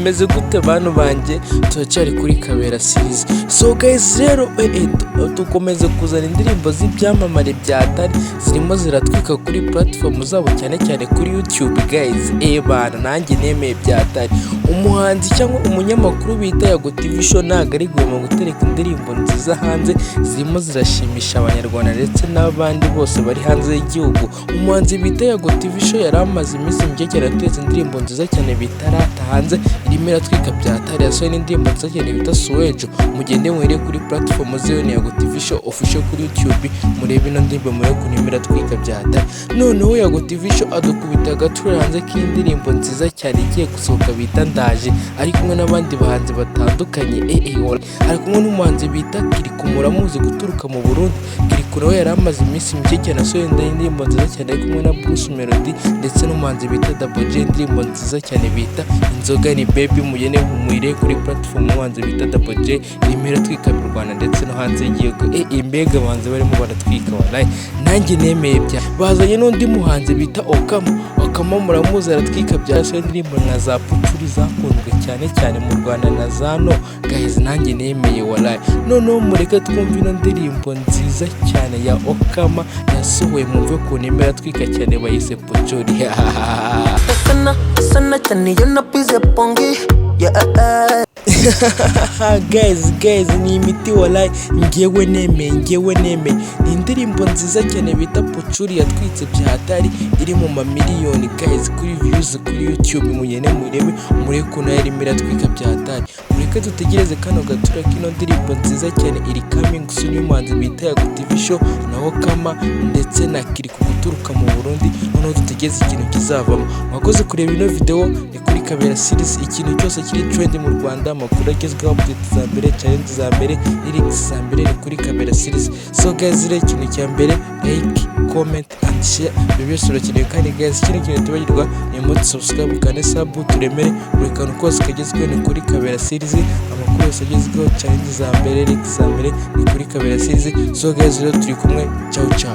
meze gute bantu banjye, turacyari kuri Kabera series. So guys, rero dukomeze kuzana indirimbo z'ibyamamare byatari zirimo ziratwika kuri platform zabo, cyane cyane kuri YouTube guys. Bana nanjye nemeye byatari. Umuhanzi cyangwa umunyamakuru bita Yago TV show ntago ari guhema gutereka indirimbo nziza hanze zirimo zirashimisha abanyarwanda ndetse n'abandi bose bari hanze y'igihugu. Umuhanzi bita Yago TV show yari amaze iminsi mike cyane atetse indirimbo nziza cyane bita Rata hanze, irimo iratwika byatari. Yasohoye n'indirimbo nziza cyane bita Suwejo. Mugende mwere kuri platform ziyo ni Yago TV show official kuri YouTube, murebe ino ndirimbo mure kunimira iratwika byatari. Noneho Yago TV show adukubita gature hanze k'indirimbo nziza cyane igiye gusohoka bita Ndaje, ari kumwe n'abandi bahanzi batandukanye. Ari kumwe n'umuhanzi bita Kiri muzi guturuka mu Burundi. Kiri nawe yari amaze iminsi mike cyane asohoye indirimbo nziza cyane ari kumwe na melodie ndetse n'umuhanzi bita Double J, indirimbo nziza cyane bita Inzoga ni Baby. Mugende mwire kuri platform umuhanzi bita Double J, irimo iratwika mu Rwanda ndetse no hanze y'igihugu. Imbega abahanzi barimo baratwika wallahi, nanjye nemeye bya. Bazanye n'undi muhanzi bita Okama muramuzi aratwika bya, yasohoye indirimbo nka za Pucuri zakunzwe cyane cyane mu Rwanda na zano guys, nanjye nemeye wallahi. Noneho mureke twumve ino ndirimbo nziza cyane ya Okama yasohoye, mwumve ko nimera twika cyane bayise Pucuri. Sana cyane yo napize pongi guys ni imiti wallahi, ngewe nemeye ni indirimbo nziza cyane bita Pucuri yatwitse byatari, iri mu mamiliyoni guys kuri views kuri YouTube. Mugende murebe mureko nayo irimo iratwika byatari. Mureke dutegereze kano gatura kino ndirimbo nziza cyane iri coming soon y'umuhanzi bita Yago TV show na Okama ndetse na Kiri guturuka mu Burundi. Noneho dutegereze ikintu kizavamo. Mwakoze kureba ino video, ni kuri Kabera series. Ikintu cyose kiri trend mu Rwanda, amakuru agezweho, update za mbere, challenge za mbere, lyrics za mbere, ni kuri Kabera series. So guys, rero ikintu cya mbere like, comment and share, byose urakeneye. Kandi guys, ikintu tubagirwa ni subscribe kandi sub, turemere buri kantu kose kagezweho ni kuri Kabera series. Amakuru yose agezweho, challenge za mbere, lyrics za mbere, ni kuri Kabera series. So guys, rero turi kumwe, ciao ciao.